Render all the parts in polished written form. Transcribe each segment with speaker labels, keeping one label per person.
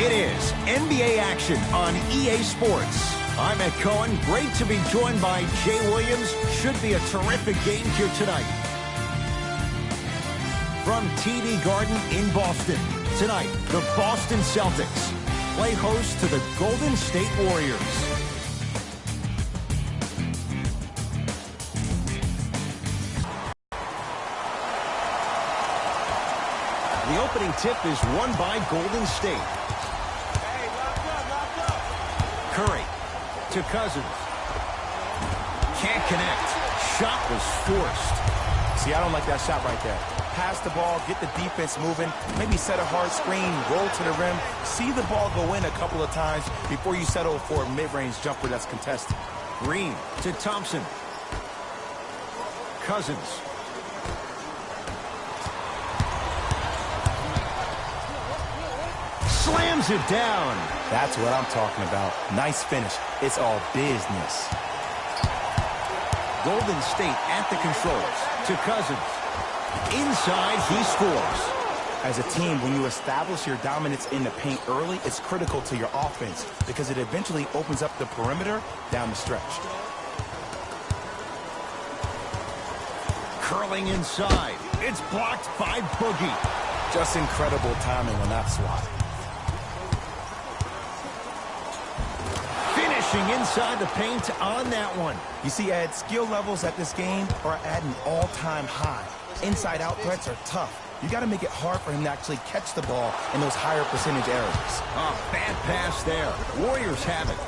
Speaker 1: It is NBA action on EA Sports. I'm Ed Cohen. Great to be joined by Jay Williams. Should be a terrific game here tonight. From TD Garden in Boston. Tonight, the Boston Celtics play host to the Golden State Warriors. The opening tip is won by Golden State. Curry to Cousins. Can't connect. Shot was forced.
Speaker 2: See, I don't like that shot right there. Pass the ball, get the defense moving, maybe set a hard screen, roll to the rim, see the ball go in a couple of times before you settle for a mid-range jumper that's contested.
Speaker 1: Green to Thompson. Cousins. Slams it down.
Speaker 2: That's what I'm talking about. Nice finish. It's all business.
Speaker 1: Golden State at the controls to Cousins. Inside, he scores.
Speaker 2: As a team, when you establish your dominance in the paint early, it's critical to your offense because it eventually opens up the perimeter down the stretch.
Speaker 1: Curling inside. It's blocked by Boogie.
Speaker 2: Just incredible timing on that swat.
Speaker 1: Inside the paint on that one.
Speaker 2: You see, Ed, skill levels at this game are at an all-time high. Inside-out threats are tough. You got to make it hard for him to actually catch the ball in those higher percentage areas.
Speaker 1: Oh, bad pass there. Warriors have it.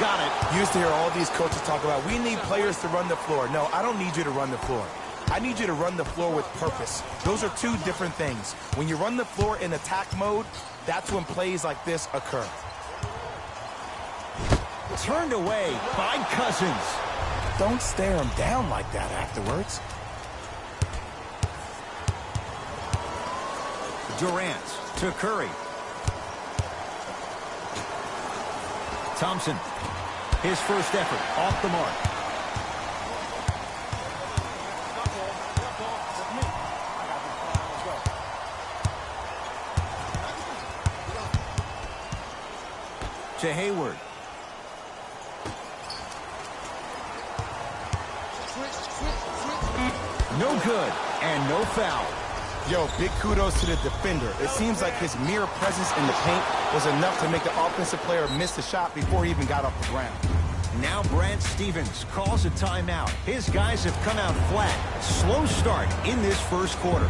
Speaker 1: Got it.
Speaker 2: You used to hear all these coaches talk about, we need players to run the floor. No, I don't need you to run the floor. I need you to run the floor with purpose. Those are two different things. When you run the floor in attack mode, that's when plays like this occur.
Speaker 1: Turned away by Cousins.
Speaker 2: Don't stare him down like that afterwards.
Speaker 1: Durant to Curry. Thompson. His first effort off the mark. To Hayward. No good, and no foul.
Speaker 2: Yo, big kudos to the defender. It seems like his mere presence in the paint was enough to make the offensive player miss the shot before he even got off the ground.
Speaker 1: Now Brad Stevens calls a timeout. His guys have come out flat. Slow start in this first quarter.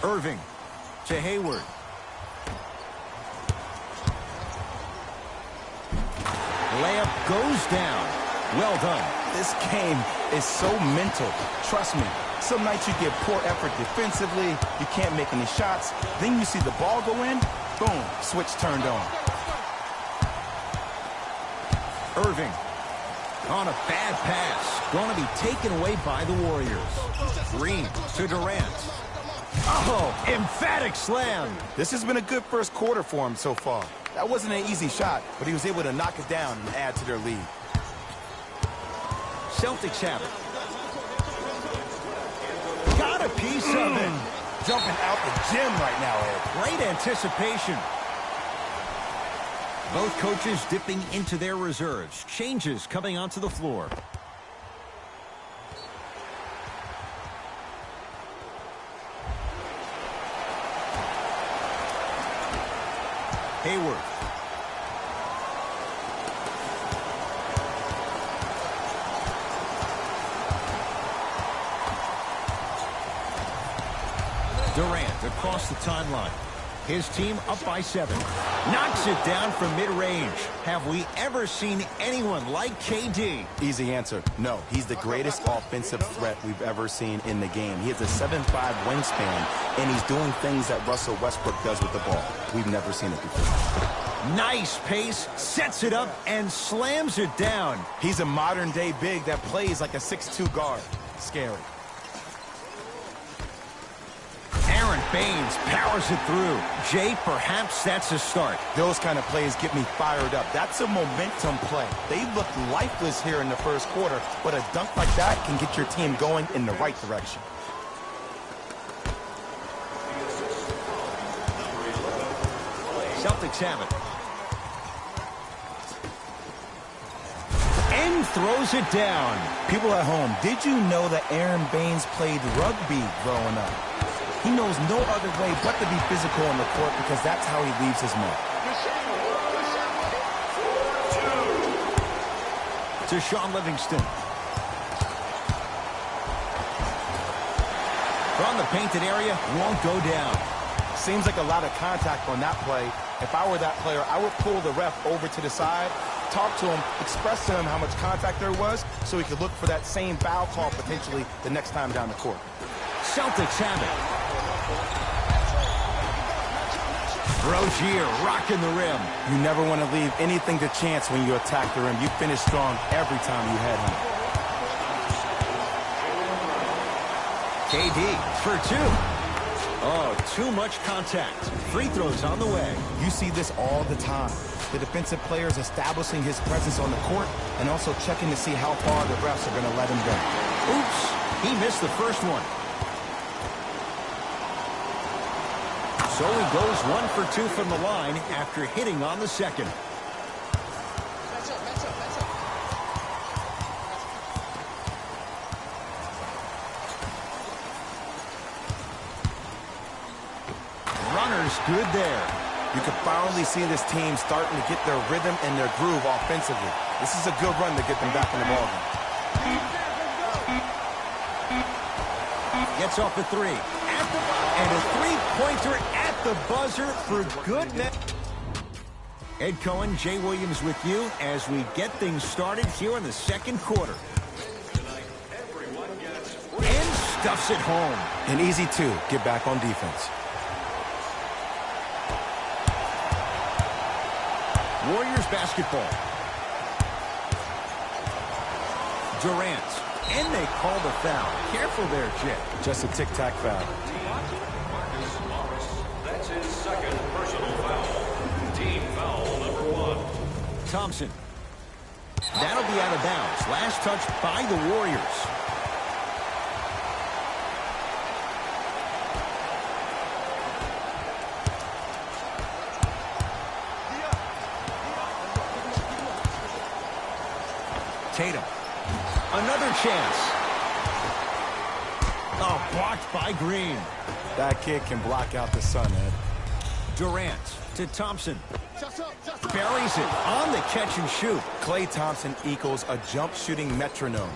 Speaker 1: Irving to Hayward. Layup goes down. Well done.
Speaker 2: This game is so mental. Trust me. Some nights you get poor effort defensively. You can't make any shots. Then you see the ball go in. Boom. Switch turned on.
Speaker 1: Irving. On a bad pass. Going to be taken away by the Warriors. Green to Durant. Oh, emphatic slam.
Speaker 2: This has been a good first quarter for him so far. That wasn't an easy shot, but he was able to knock it down and add to their lead.
Speaker 1: Celtics have it. Got a piece of it.
Speaker 2: Jumping out the gym right now, Ed.
Speaker 1: Great anticipation. Both coaches dipping into their reserves. Changes coming onto the floor. Hayward. Durant across the timeline. His team up by 7. Knocks it down from mid-range. Have we ever seen anyone like KD?
Speaker 2: Easy answer. No. He's the greatest offensive threat we've ever seen in the game. He has a 7'5" wingspan, and he's doing things that Russell Westbrook does with the ball. We've never seen it before.
Speaker 1: Nice pace, sets it up, and slams it down.
Speaker 2: He's a modern-day big that plays like a 6'2" guard. Scary.
Speaker 1: Aaron Baines powers it through. Jay, perhaps that's a start.
Speaker 2: Those kind of plays get me fired up. That's a momentum play. They looked lifeless here in the first quarter, but a dunk like that can get your team going in the right direction.
Speaker 1: Celtics have it. And throws it down.
Speaker 2: People at home, did you know that Aaron Baines played rugby growing up? He knows no other way but to be physical on the court because that's how he leaves his mark.
Speaker 1: To Shaun Livingston. From the painted area, won't go down.
Speaker 2: Seems like a lot of contact on that play. If I were that player, I would pull the ref over to the side, talk to him, express to him how much contact there was so he could look for that same foul call potentially the next time down the court.
Speaker 1: Celtics have it. Rozier rocking the rim.
Speaker 2: You never want to leave anything to chance when you attack the rim. You finish strong every time you head home.
Speaker 1: KD for 2. Oh, too much contact. Free throws on the way.
Speaker 2: You see this all the time. The defensive players establishing his presence on the court and also checking to see how far the refs are going to let him go.
Speaker 1: Oops, he missed the first one. So he goes 1 for 2 from the line after hitting on the second. Runner's good there.
Speaker 2: You can finally see this team starting to get their rhythm and their groove offensively. This is a good run to get them back in the ballgame.
Speaker 1: Gets off the 3. And a three-pointer at the buzzer for good net. Ed Cohen, Jay Williams with you as we get things started here in the second quarter. And stuffs it home.
Speaker 2: An easy 2. Get back on defense.
Speaker 1: Warriors basketball. Durant. And they call the foul. Careful there, Jay.
Speaker 2: Just a tic-tac foul.
Speaker 3: That's his second personal foul. Team foul number 1.
Speaker 1: Thompson. That'll be out of bounds. Last touch by the Warriors. Tatum. Another chance. Oh, blocked by Green.
Speaker 2: That kid can block out the sun, Ed.
Speaker 1: Durant to Thompson. Buries it on the catch and shoot.
Speaker 2: Klay Thompson equals a jump shooting metronome.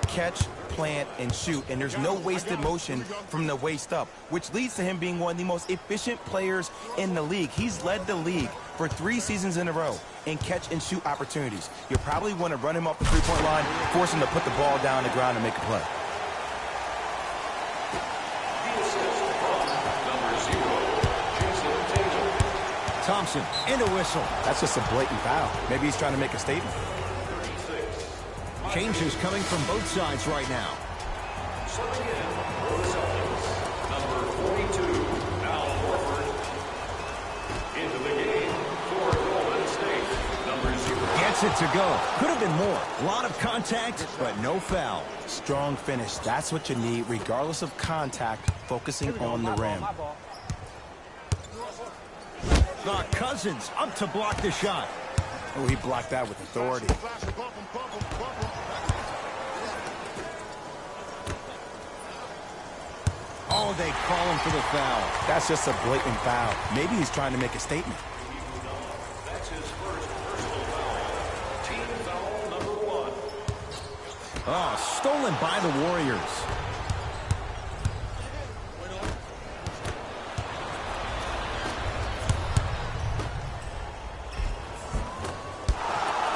Speaker 2: Catch, plant, and shoot, and there's no wasted motion from the waist up, which leads to him being one of the most efficient players in the league. He's led the league for 3 seasons in a row in catch and shoot opportunities. You probably want to run him off the three-point line, force him to put the ball down on the ground and make a play.
Speaker 1: Thompson, and a whistle.
Speaker 2: That's just a blatant foul. Maybe he's trying to make a statement.
Speaker 1: Changes coming from both sides right now.
Speaker 3: Subbing in for the Celtics, number 42, Al Horford. Into the game for Golden State, number 0.
Speaker 1: Gets it to go. Could have been more. A lot of contact, but no foul.
Speaker 2: Strong finish. That's what you need, regardless of contact, focusing on the rim.
Speaker 1: Cousins up to block the shot.
Speaker 2: Oh, he blocked that with authority.
Speaker 1: Oh, they call him for the foul.
Speaker 2: That's just a blatant foul. Maybe he's trying to make a statement.
Speaker 3: That's his first personal foul. Team foul number 1.
Speaker 1: Oh, stolen by the Warriors.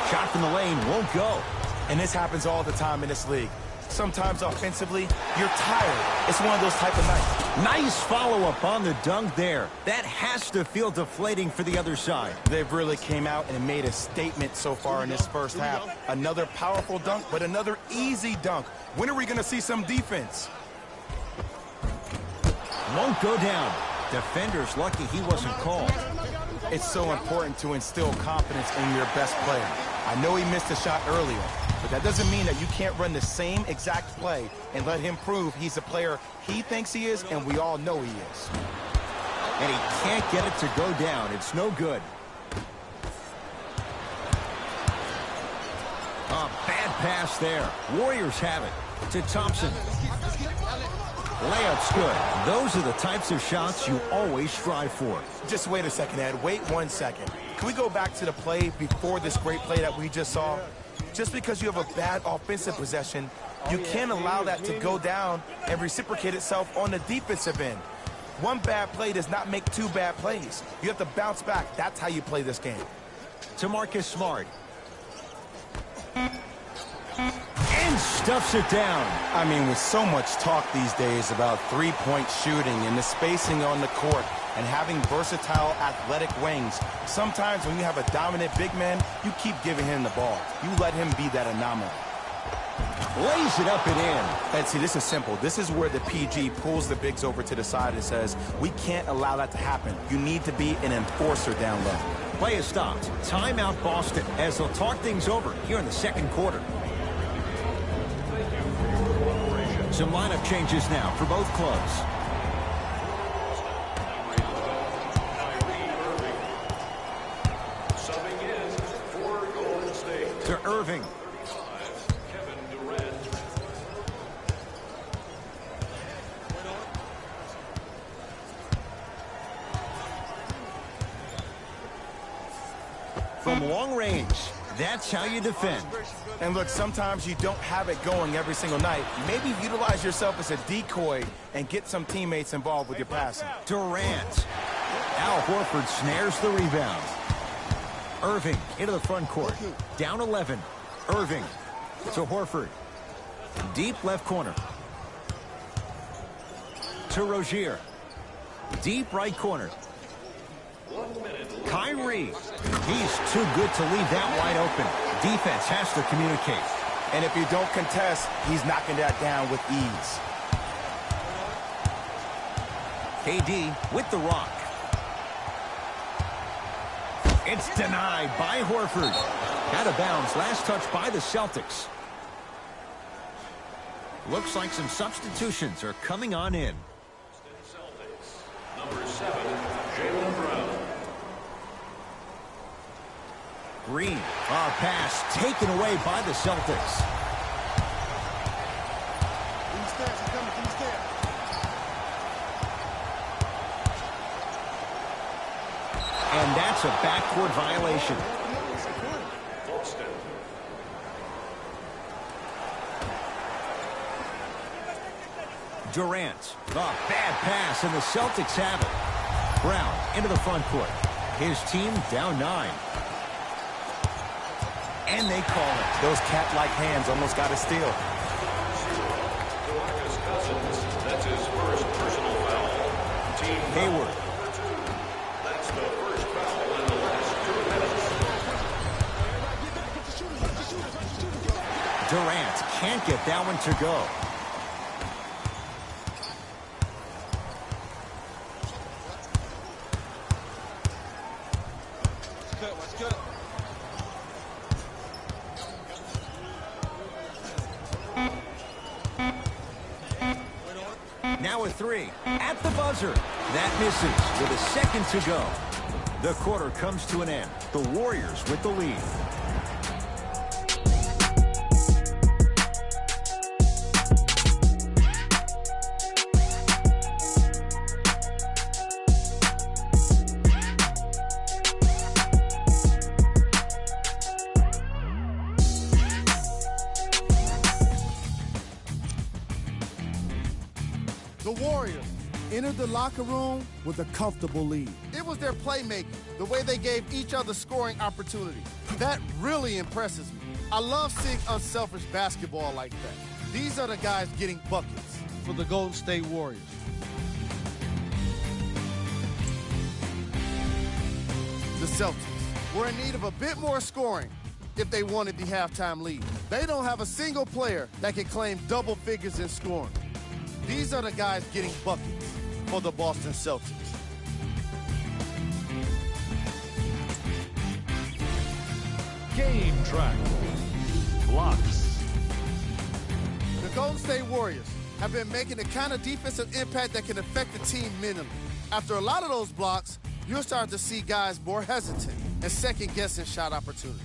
Speaker 1: Shot from the lane won't go.
Speaker 2: And this happens all the time in this league. Sometimes offensively, you're tired. It's one of those type of nights.
Speaker 1: Nice follow-up on the dunk there. That has to feel deflating for the other side.
Speaker 2: They've really came out and made a statement so far in this first half. Another powerful dunk, but another easy dunk. When are we going to see some defense?
Speaker 1: Won't go down. Defender's lucky he wasn't called.
Speaker 2: It's so important to instill confidence in your best player. I know he missed a shot earlier, but that doesn't mean that you can't run the same exact play and let him prove he's the player he thinks he is, and we all know he is.
Speaker 1: And he can't get it to go down. It's no good. A bad pass there. Warriors have it to Thompson. Layup's good. Those are the types of shots you always strive for.
Speaker 2: Just wait a second, Ed. Wait 1 second. Can we go back to the play before this great play that we just saw? Just because you have a bad offensive possession, you can't allow that to go down and reciprocate itself on the defensive end. One bad play does not make 2 bad plays. You have to bounce back. That's how you play this game.
Speaker 1: To Marcus Smart. And stuffs it down.
Speaker 2: I mean, with so much talk these days about three-point shooting and the spacing on the court and having versatile athletic wings, sometimes when you have a dominant big man, you keep giving him the ball. You let him be that anomaly.
Speaker 1: Lays it up and in.
Speaker 2: And see, this is simple. This is where the PG pulls the bigs over to the side and says, we can't allow that to happen. You need to be an enforcer down low.
Speaker 1: Play is stopped. Timeout Boston as they'll talk things over here in the second quarter. Some lineup changes now for both clubs.
Speaker 3: Subbing in for Golden State,
Speaker 1: To Irving.
Speaker 3: Kevin Durant.
Speaker 1: From long range, that's how you defend.
Speaker 2: And look, sometimes you don't have it going every single night. Maybe utilize yourself as a decoy and get some teammates involved with your passing.
Speaker 1: Durant. Al Horford snares the rebound. Irving into the front court. Down 11. Irving to Horford. Deep left corner. To Rozier. Deep right corner. Kyrie. He's too good to leave that wide open. Defense has to communicate.
Speaker 2: And if you don't contest, he's knocking that down with ease.
Speaker 1: KD with the rock. It's denied by Horford. Out of bounds. Last touch by the Celtics. Looks like some substitutions are coming on in.
Speaker 3: Celtics, number 7, Jaylen Brown.
Speaker 1: Green. Our pass taken away by the Celtics. And that's a backcourt violation.
Speaker 3: Boston.
Speaker 1: Durant. A bad pass, and the Celtics have it. Brown into the front court. His team down 9. And they call it.
Speaker 2: Those cat-like hands almost got a steal.
Speaker 3: DeMarcus Cousins, that's his first personal foul. Team
Speaker 1: Hayward.
Speaker 3: number 2. That's the first foul in the last 2 minutes.
Speaker 1: Durant can't get that one to go. Now a three at the buzzer. That misses with a second to go. The quarter comes to an end. The Warriors with the lead.
Speaker 4: The Warriors entered the locker room with a comfortable lead. It was their playmaking, the way they gave each other scoring opportunities. That really impresses me. I love seeing unselfish basketball like that. These are the guys getting buckets for the Golden State Warriors. The Celtics were in need of a bit more scoring if they wanted the halftime lead. They don't have a single player that can claim double figures in scoring. These are the guys getting buckets for the Boston Celtics.
Speaker 3: Game track. Blocks.
Speaker 4: The Golden State Warriors have been making the kind of defensive impact that can affect the team minimally. After a lot of those blocks, you'll start to see guys more hesitant and second-guessing shot opportunities.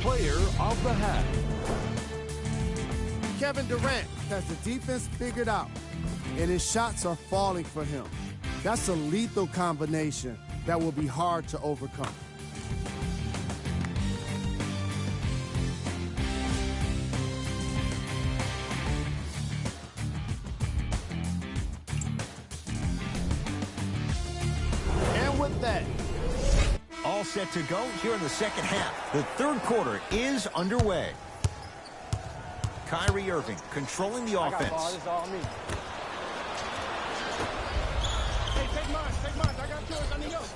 Speaker 3: Player of the half.
Speaker 4: Kevin Durant has the defense figured out, and his shots are falling for him. That's a lethal combination that will be hard to overcome. And with that,
Speaker 1: All set to go here in the second half. The third quarter is underway. Kyrie Irving controlling the offense.
Speaker 4: It's all me. Hey, take mine. I got yours. I need yours.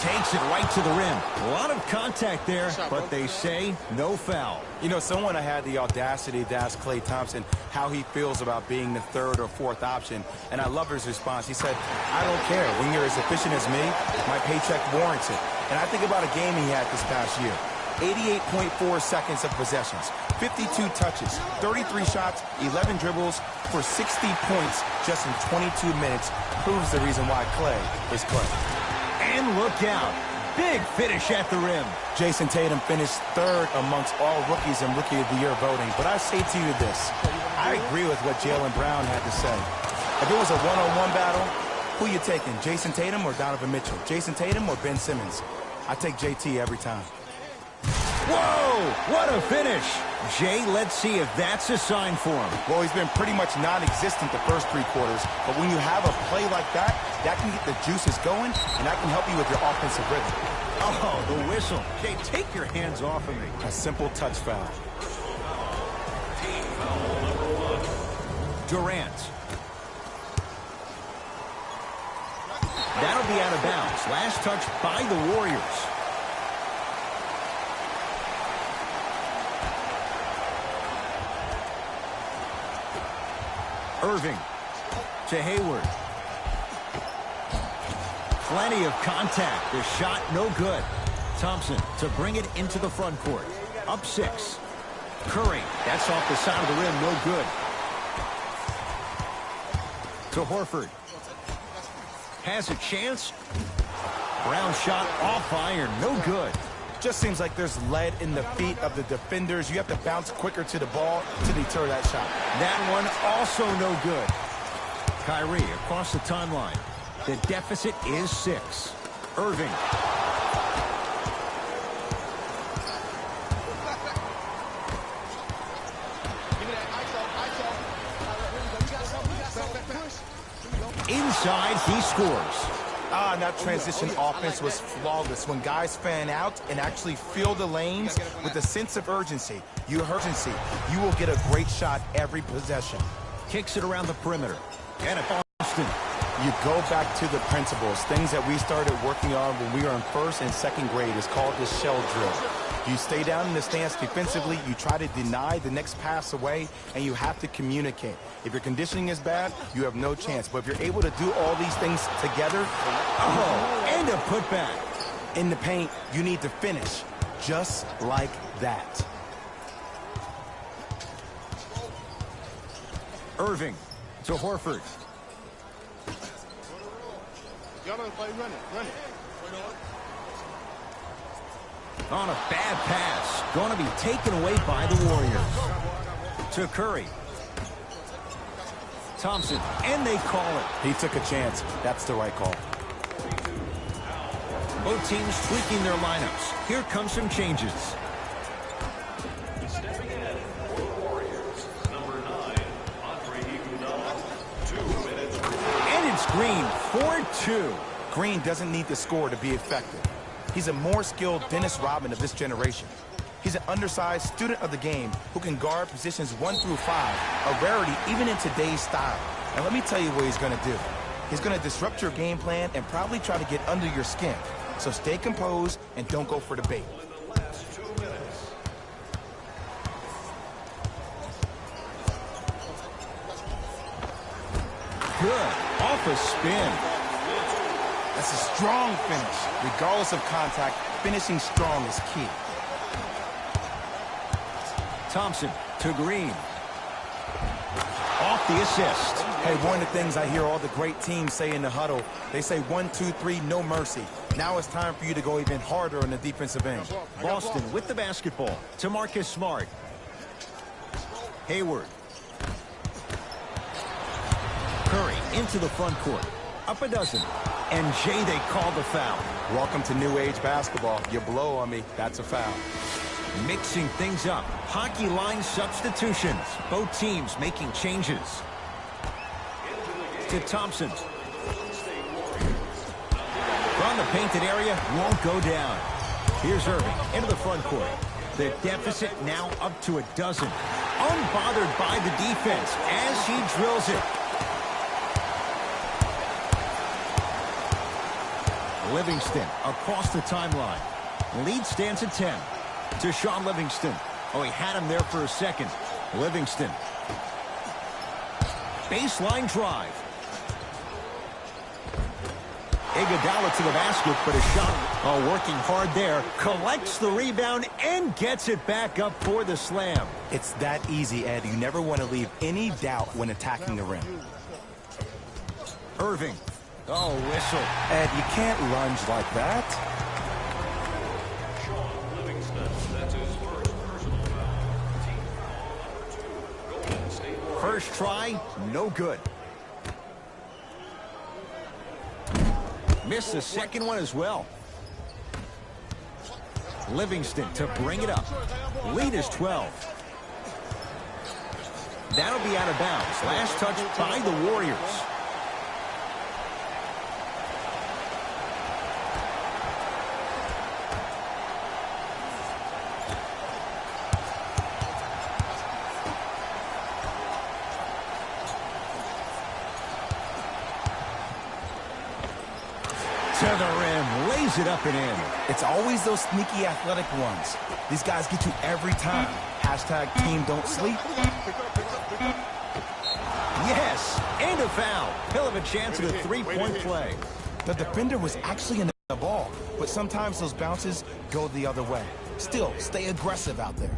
Speaker 1: Takes it right to the rim. A lot of contact there, but they say no foul.
Speaker 2: You know, someone I had the audacity to ask Klay Thompson how he feels about being the third or fourth option, and I love his response. He said, I don't care. When you're as efficient as me, my paycheck warrants it. And I think about a game he had this past year. 88.4 seconds of possessions, 52 touches, 33 shots, 11 dribbles for 60 points just in 22 minutes proves the reason why Klay is Klay.
Speaker 1: And look out. Big finish at the rim.
Speaker 2: Jason Tatum finished third amongst all rookies in Rookie of the Year voting. But I say to you this, I agree with what Jaylen Brown had to say. If it was a one-on-one battle, who you taking, Jason Tatum or Donovan Mitchell? Jason Tatum or Ben Simmons? I take JT every time.
Speaker 1: Whoa, what a finish. Jay, let's see if that's a sign for him.
Speaker 2: Well, he's been pretty much non-existent the first three quarters, but when you have a play like that, that can get the juices going, and that can help you with your offensive rhythm.
Speaker 1: Oh, the whistle. Jay, take your hands off of me.
Speaker 2: A simple touch foul.
Speaker 3: Team foul number 1.
Speaker 1: Durant. That'll be out of bounds. Last touch by the Warriors. Irving to Hayward. Plenty of contact. The shot no good. Thompson to bring it into the front court. Up 6. Curry. That's off the side of the rim. No good. To Horford. Has a chance. Brown shot off iron. No good.
Speaker 2: Just seems like there's lead in the feet of the defenders. You have to bounce quicker to the ball to deter that shot.
Speaker 1: That one also no good. Kyrie across the timeline. The deficit is 6. Irving. Inside, he scores.
Speaker 2: And that transition offense was flawless. When guys fan out and actually fill the lanes with a sense of urgency, you will get a great shot every possession.
Speaker 1: Kicks it around the perimeter. And at Boston.
Speaker 2: You go back to the principles, things that we started working on when we were in first and second grade. It's called the shell drill. You stay down in the stance defensively, you try to deny the next pass away, and you have to communicate. If your conditioning is bad, you have no chance. But if you're able to do all these things together,
Speaker 1: And a putback.
Speaker 2: in the paint, you need to finish just like that.
Speaker 1: Irving to Horford.
Speaker 4: Y'all better play running.
Speaker 1: On a bad pass. Going to be taken away by the Warriors. To Curry. Thompson. And they call it.
Speaker 2: He took a chance. That's the right call.
Speaker 1: Both teams tweaking their lineups. Here come some changes.
Speaker 3: Stepping in for the Warriors, number 9, Andre Iguodala. 2 minutes.
Speaker 1: And it's Green. 4-2.
Speaker 2: Green doesn't need to score to be effective. He's a more skilled Dennis Rodman of this generation. He's an undersized student of the game who can guard positions 1 through 5, a rarity even in today's style. And let me tell you what he's going to do. He's going to disrupt your game plan and probably try to get under your skin. So stay composed and don't go for the bait.
Speaker 3: In the last 2 minutes.
Speaker 1: Good. Off a spin.
Speaker 2: That's a strong finish. Regardless of contact, finishing strong is key.
Speaker 1: Thompson to Green. Off the assist.
Speaker 2: Hey, one of the things I hear all the great teams say in the huddle, they say 1, 2, 3, no mercy. Now it's time for you to go even harder on the defensive end.
Speaker 1: Boston with the basketball to Marcus Smart. Hayward. Curry into the front court. Up a dozen. And Jay, they call the foul.
Speaker 2: Welcome to new age basketball. You blow on me, that's a foul.
Speaker 1: Mixing things up. Hockey line substitutions. Both teams making changes. To Thompson. From the painted area, won't go down. Here's Irving into the front court. The deficit now up to a dozen. Unbothered by the defense as he drills it. Livingston across the timeline. Lead stands at 10. To Shaun Livingston. Oh, he had him there for a second. Livingston. Baseline drive. Iguodala to the basket, but a shot. Oh, working hard there. Collects the rebound and gets it back up for the slam.
Speaker 2: It's that easy, Ed. You never want to leave any doubt when attacking the rim.
Speaker 1: Irving. Oh, whistle.
Speaker 2: Ed, you can't lunge like that.
Speaker 3: Shaun Livingston, that's his first personal foul. Team foul number 2. Golden State Warriors.
Speaker 1: First try, no good. Missed the second one as well. Livingston to bring it up. Lead is 12. That'll be out of bounds. Last touch by the Warriors. To the rim, lays it up and in.
Speaker 2: It's always those sneaky athletic ones. These guys get you every time. Hashtag team don't sleep.
Speaker 1: Yes, and a foul. He'll have a chance at a three-point play.
Speaker 2: The defender was actually in the ball, but sometimes those bounces go the other way. Still, stay aggressive out there.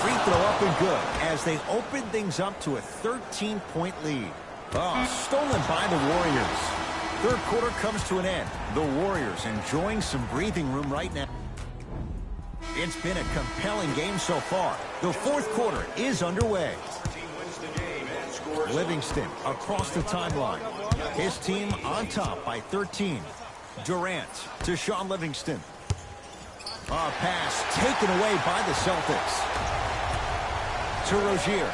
Speaker 1: Free throw up and good as they open things up to a 13-point lead. Oh, stolen by the Warriors. Third quarter comes to an end. The Warriors enjoying some breathing room right now. It's been a compelling game so far. The fourth quarter is underway.
Speaker 3: Team wins the game and scores.
Speaker 1: Livingston across the timeline. His team on top by 13. Durant to Shaun Livingston. A pass taken away by the Celtics. To Rozier.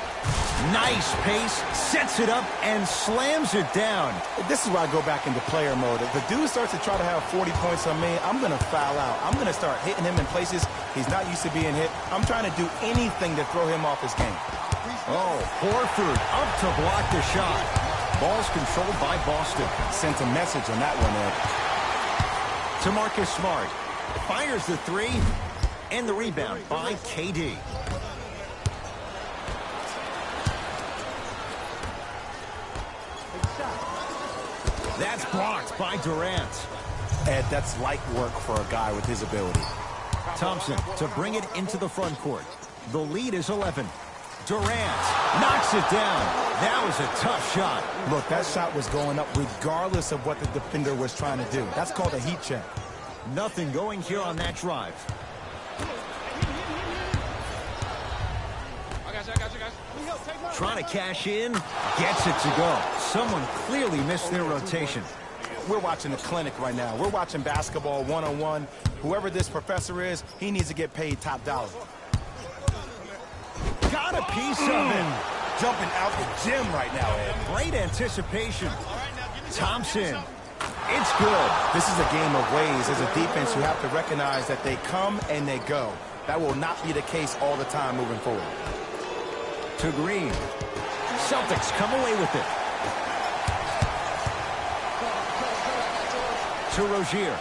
Speaker 1: Nice pace, sets it up, and slams it down.
Speaker 2: This is where I go back into player mode. If the dude starts to try to have 40 points on me, I'm going to foul out. I'm going to start hitting him in places he's not used to being hit. I'm trying to do anything to throw him off his game.
Speaker 1: Oh, Horford up to block the shot. Ball's controlled by Boston.
Speaker 2: Sent a message on that one, Ed.
Speaker 1: To Marcus Smart. Fires the three, and the rebound by KD. That's blocked by Durant.
Speaker 2: Ed, that's light work for a guy with his ability.
Speaker 1: Thompson to bring it into the front court. The lead is 11. Durant knocks it down. That was a tough shot.
Speaker 2: Look, that shot was going up regardless of what the defender was trying to do. That's called a heat check.
Speaker 1: Nothing going here on that drive. Trying to cash in, gets it to go. Someone clearly missed their rotation.
Speaker 2: We're watching a clinic right now. We're watching basketball one-on-one. Whoever this professor is, he needs to get paid top dollar.
Speaker 1: Got a piece of it.
Speaker 2: Jumping out the gym right now, Ed.
Speaker 1: Great anticipation. Thompson. It's good.
Speaker 2: This is a game of ways. As a defense, you have to recognize that they come and they go. That will not be the case all the time moving forward.
Speaker 1: To Green. Celtics come away with it. To Rozier.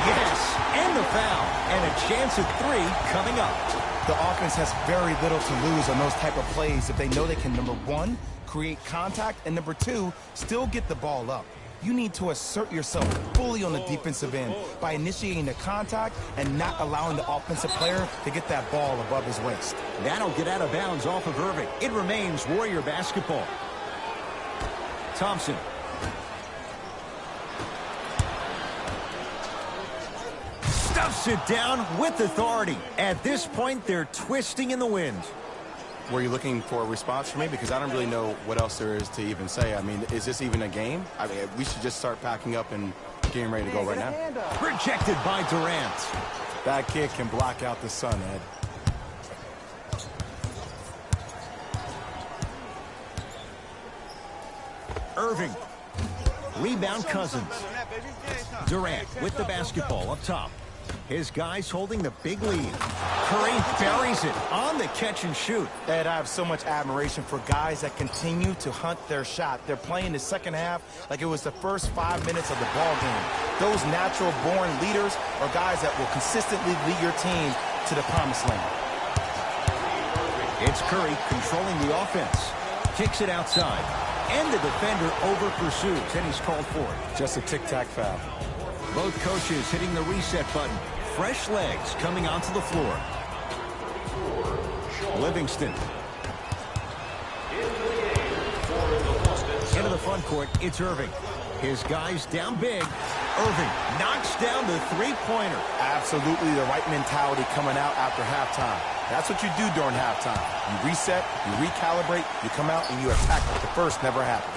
Speaker 1: Yes, and the foul. And a chance at three coming up.
Speaker 2: The offense has very little to lose on those type of plays if they know they can, number one, create contact, and number two, still get the ball up. You need to assert yourself fully on the defensive end by initiating the contact and not allowing the offensive player to get that ball above his waist.
Speaker 1: That'll get out of bounds off of Irving. It remains Warrior basketball. Thompson. Stuffs it down with authority. At this point, they're twisting in the wind.
Speaker 2: Were you looking for a response from me? Because I don't really know what else there is to even say. I mean, is this even a game? I mean, we should just start packing up and getting ready to go right now.
Speaker 1: Rejected by Durant.
Speaker 2: That kid can block out the sun, Ed.
Speaker 1: Irving. Rebound Cousins. Durant with the basketball up top. His guys holding the big lead. Curry buries it on the catch and shoot.
Speaker 2: Ed, I have so much admiration for guys that continue to hunt their shot. They're playing the second half like it was the first 5 minutes of the ball game. Those natural-born leaders are guys that will consistently lead your team to the promised land.
Speaker 1: It's Curry controlling the offense. Kicks it outside. And the defender over-pursues, and he's called for it.
Speaker 2: Just a tic-tac foul.
Speaker 1: Both coaches hitting the reset button. Fresh legs coming onto the floor. Livingston. Into the front court, it's Irving. His guys down big. Irving knocks down the three-pointer.
Speaker 2: Absolutely the right mentality coming out after halftime. That's what you do during halftime. You reset, you recalibrate, you come out, and you attack like the first never happened.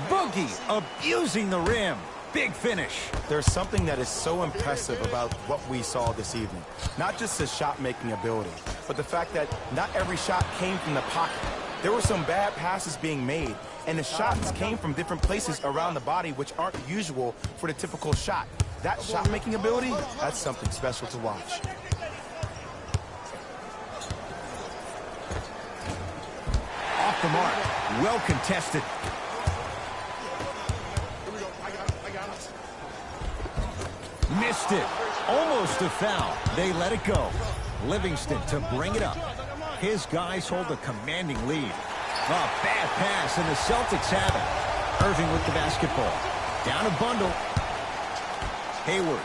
Speaker 1: Boogie abusing the rim. Big finish.
Speaker 2: There's something that is so impressive about what we saw this evening. Not just the shot-making ability, but the fact that not every shot came from the pocket. There were some bad passes being made, and the shots came from different places around the body, which aren't usual for the typical shot. That shot-making ability, that's something special to watch.
Speaker 1: Off the mark. Well contested. Missed it. Almost a foul. They let it go. Livingston to bring it up. His guys hold a commanding lead. A bad pass, and the Celtics have it. Irving with the basketball. Down a bundle. Hayward.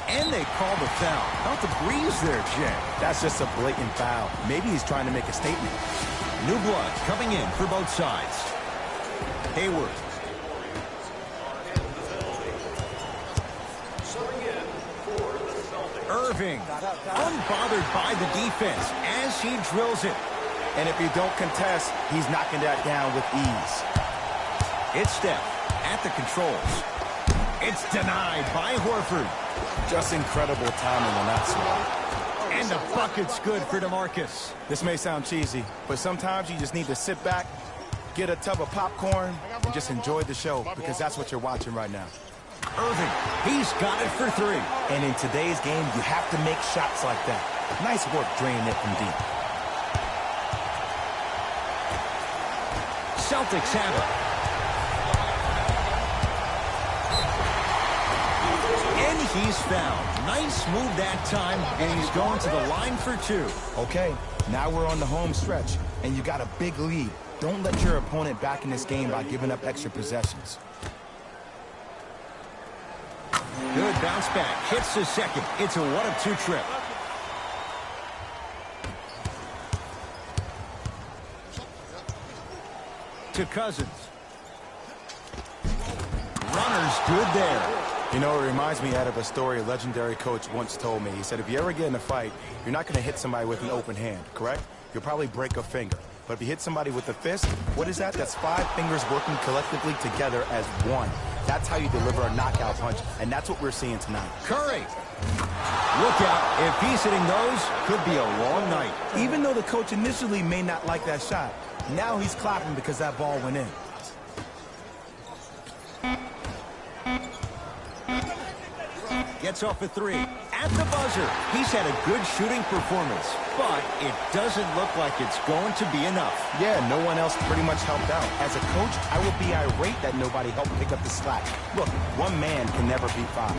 Speaker 1: And they call the foul. Out the breeze there, Jay.
Speaker 2: That's just a blatant foul. Maybe he's trying to make a statement.
Speaker 1: New blood coming in for both sides. Hayward. Irving, unbothered by the defense as he drills it.
Speaker 2: And if you don't contest, he's knocking that down with ease.
Speaker 1: It's Steph. at the controls. It's denied by Horford.
Speaker 2: Just incredible timing on that swing.
Speaker 1: And the bucket's good for DeMarcus.
Speaker 2: This may sound cheesy, but sometimes you just need to sit back, get a tub of popcorn, and just enjoy the show, because that's what you're watching right now.
Speaker 1: Irving, he's got it for three.
Speaker 2: And in today's game, you have to make shots like that. Nice work draining it from deep.
Speaker 1: Celtics have it. And he's fouled. Nice move that time, and he's going to the line for two.
Speaker 2: Okay, now we're on the home stretch, and you got a big lead. Don't let your opponent back in this game by giving up extra possessions.
Speaker 1: Good bounce back. Hits the second. It's a 1-of-2 trip. To Cousins. Runner's good there.
Speaker 2: You know, it reminds me out of a story a legendary coach once told me. He said, if you ever get in a fight, you're not going to hit somebody with an open hand, correct? You'll probably break a finger. But if you hit somebody with a fist, what is that? That's 5 fingers working collectively together as one. That's how you deliver a knockout punch, and that's what we're seeing tonight.
Speaker 1: Curry. Look out. If he's hitting those, could be a long night.
Speaker 2: Even though the coach initially may not like that shot, now he's clapping because that ball went in.
Speaker 1: Gets off a three. At the buzzer. He's had a good shooting performance, but it doesn't look like it's going to be enough.
Speaker 2: Yeah, no one else pretty much helped out. As a coach, I would be irate that nobody helped pick up the slack. Look, one man can never beat 5.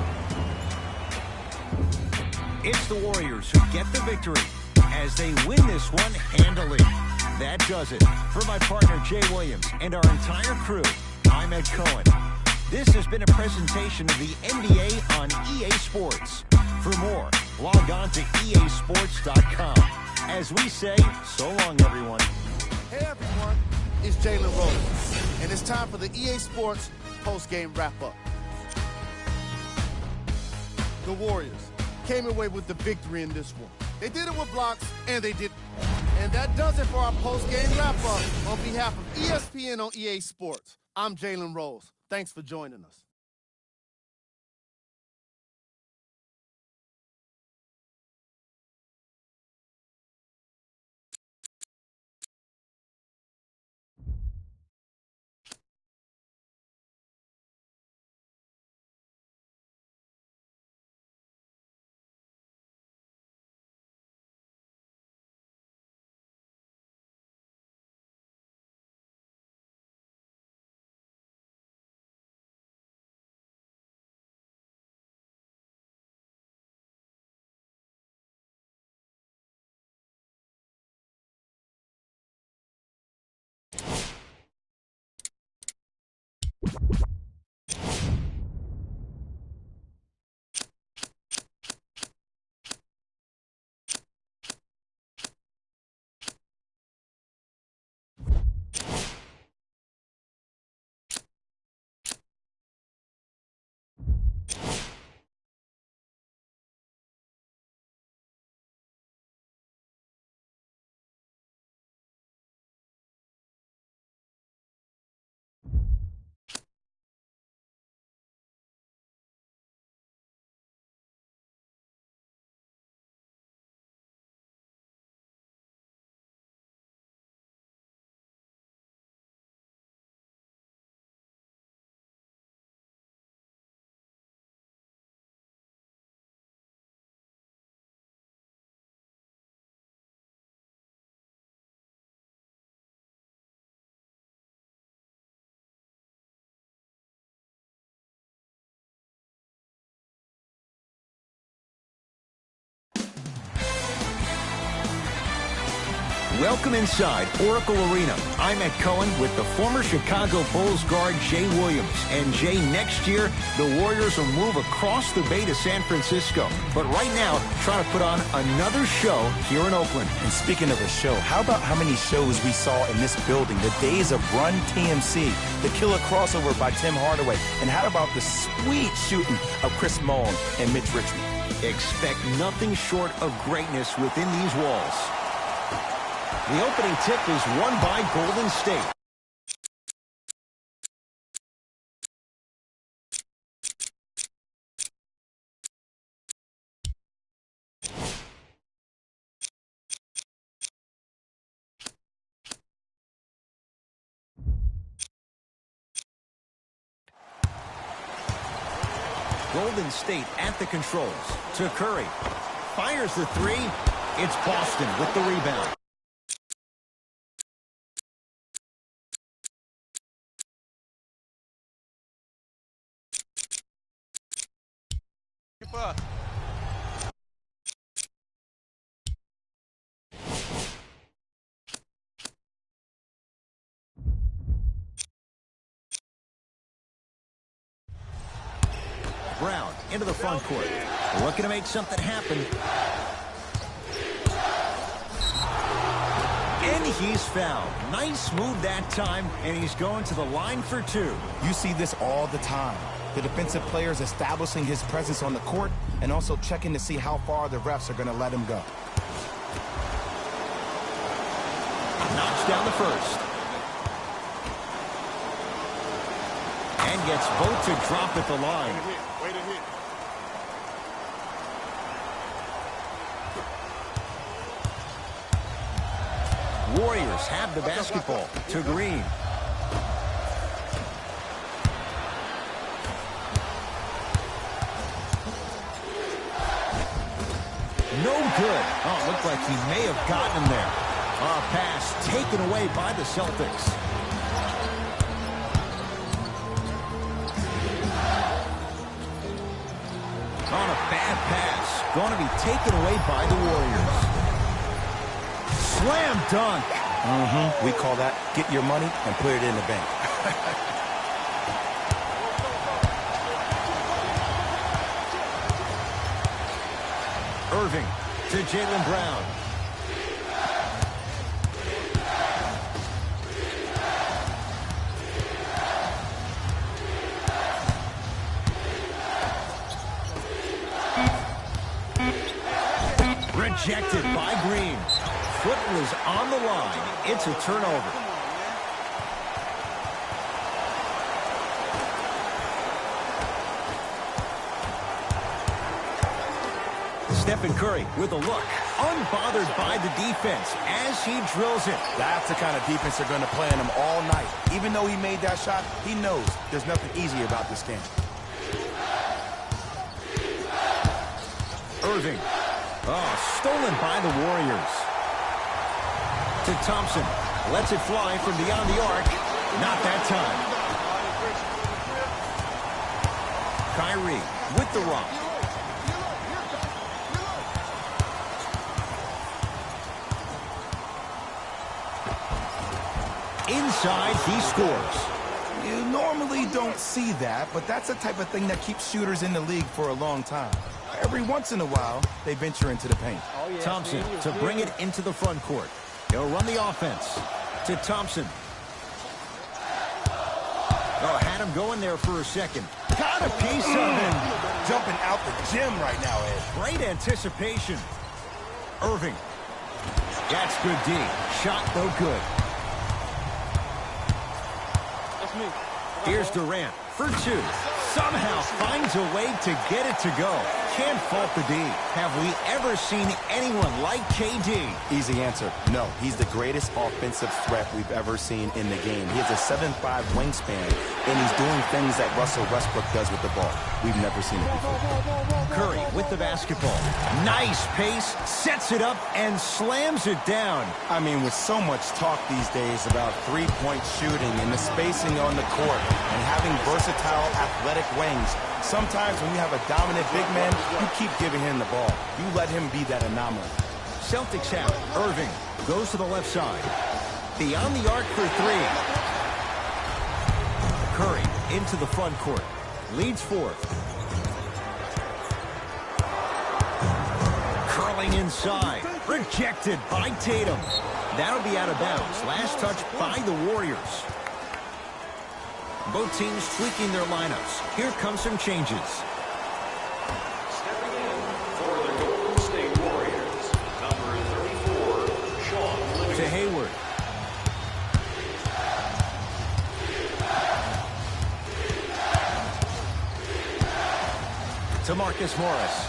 Speaker 1: It's the Warriors who get the victory as they win this one handily. That does it. For my partner, Jay Williams, and our entire crew, I'm Ed Cohen. This has been a presentation of the NBA on EA Sports. For more, log on to easports.com. As we say, so long, everyone.
Speaker 4: Hey, everyone. It's Jalen Rose, and it's time for the EA Sports post-game wrap-up. The Warriors came away with the victory in this one. They did it with blocks, and they did. And that does it for our post-game wrap-up. On behalf of ESPN on EA Sports, I'm Jalen Rose. Thanks for joining us.
Speaker 1: Welcome inside Oracle Arena. I'm Ed Cohen with the former Chicago Bulls guard Jay Williams. And Jay, next year, the Warriors will move across the bay to San Francisco. But right now, trying to put on another show here in Oakland.
Speaker 2: And speaking of a show, how about how many shows we saw in this building? The days of Run TMC, the killer crossover by Tim Hardaway, and how about the sweet shooting of Chris Mullin and Mitch Richmond?
Speaker 1: Expect nothing short of greatness within these walls. The opening tip is won by Golden State. Golden State at the controls. To Curry. Fires the three. It's Boston with the rebound. Brown into the front court. Looking to make something happen. And he's fouled. Nice move that time, and he's going to the line for two.
Speaker 2: You see this all the time. The defensive players establishing his presence on the court and also checking to see how far the refs are going to let him go.
Speaker 1: Knocks down the first. And gets both to drop at the line.
Speaker 4: Way to hit.
Speaker 1: Warriors have the basketball. To Green. No good. Oh, it looked like he may have gotten him there. A pass taken away by the Celtics. On a bad pass. Going to be taken away by the Warriors. Slam dunk.
Speaker 2: We call that get your money and put it in the bank.
Speaker 1: Irving to Jaylen Brown. Rejected by Green. Foot was on the line. It's a turnover. Stephen Curry with a look. Unbothered by the defense as he drills it.
Speaker 2: That's the kind of defense they're going to play on him all night. Even though he made that shot, he knows there's nothing easy about this game.
Speaker 1: Irving. Oh, stolen by the Warriors. To Thompson. Lets it fly from beyond the arc. Not that time. Kyrie with the rock. Inside, he scores.
Speaker 2: You normally don't see that, but that's the type of thing that keeps shooters in the league for a long time. Every once in a while, they venture into the paint.
Speaker 1: Thompson to bring it into the front court. He'll run the offense. To Thompson. Oh, had him going there for a second. Got a piece of him.
Speaker 2: Jumping out the gym right now, Ed.
Speaker 1: Great anticipation. Irving. That's good D. Shot no good. Here's Durant for two. Somehow finds a way to get it to go. Can't fault the D. Have we ever seen anyone like KD?
Speaker 2: Easy answer. No, he's the greatest offensive threat we've ever seen in the game. He has a 7'5" wingspan, and he's doing things that Russell Westbrook does with the ball. We've never seen it before.
Speaker 1: Curry with the basketball. Nice pace, sets it up, and slams it down.
Speaker 2: I mean, with so much talk these days about three-point shooting and the spacing on the court and having versatile athletic wings, sometimes when you have a dominant big man, you keep giving him the ball. You let him be that anomaly.
Speaker 1: Celtics have it. Irving goes to the left side. Beyond the arc for three. Curry into the front court. Leads fourth. Curling inside. Rejected by Tatum. That'll be out of bounds. Last touch by the Warriors. Both teams tweaking their lineups. Here come some changes.
Speaker 3: Stepping in for the Golden State Warriors, number 34, Sean Livingston.
Speaker 1: To Hayward. To Marcus Morris.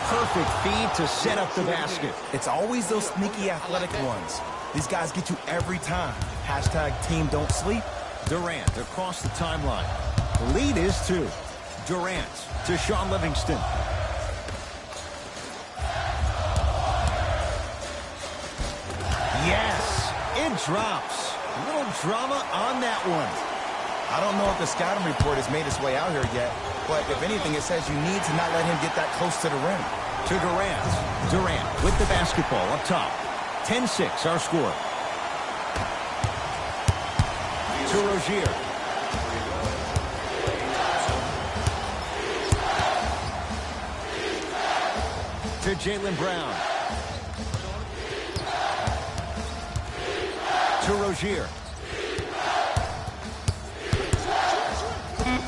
Speaker 1: Perfect feed to set up the basket.
Speaker 2: It's always those sneaky athletic ones. These guys get you every time. Hashtag team don't sleep.
Speaker 1: Durant across the timeline. The lead is two. Durant to Shaun Livingston. Yes, it drops. A little drama on that one.
Speaker 2: I don't know if the scouting report has made its way out here yet, but if anything, it says you need to not let him get that close to the rim.
Speaker 1: To Durant. Durant with the basketball up top. 10-6 our score. To Rozier. To Jaylen Brown. To Rozier.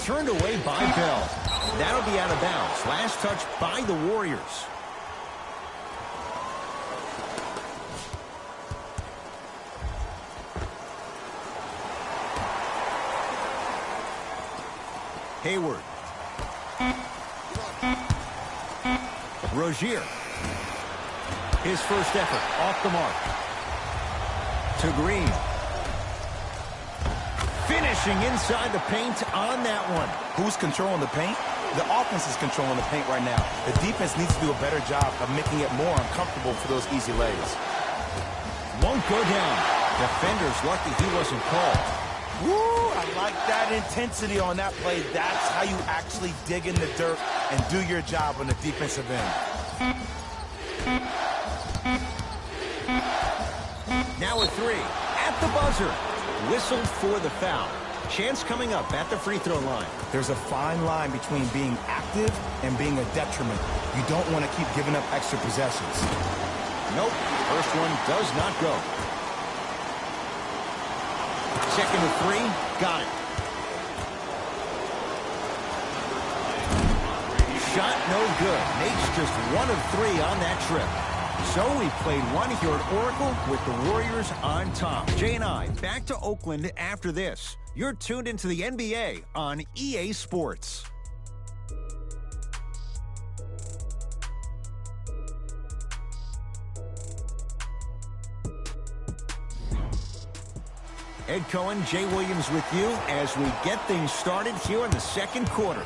Speaker 1: Turned away by Bell. That'll be out of bounds. Last touch by the Warriors. Hayward. Rozier. His first effort off the mark. To Green. Finishing inside the paint on that one.
Speaker 2: Who's controlling the paint? The offense is controlling the paint right now. The defense needs to do a better job of making it more uncomfortable for those easy lays.
Speaker 1: Won't go down. Defender's lucky he wasn't called.
Speaker 2: Woo! I like that intensity on that play. That's how you actually dig in the dirt and do your job on the defensive end.
Speaker 1: Now a three. At the buzzer. Whistled for the foul. Chance coming up at the free throw line.
Speaker 2: There's a fine line between being active and being a detriment. You don't want to keep giving up extra possessions.
Speaker 1: Nope. First one does not go. Second and three. Got it. Shot no good. Makes just 1 of 3 on that trip. So we played one here at Oracle with the Warriors on top. Jay and I back to Oakland after this. You're tuned into the NBA on EA Sports. Ed Cohen, Jay Williams with you as we get things started here in the second quarter.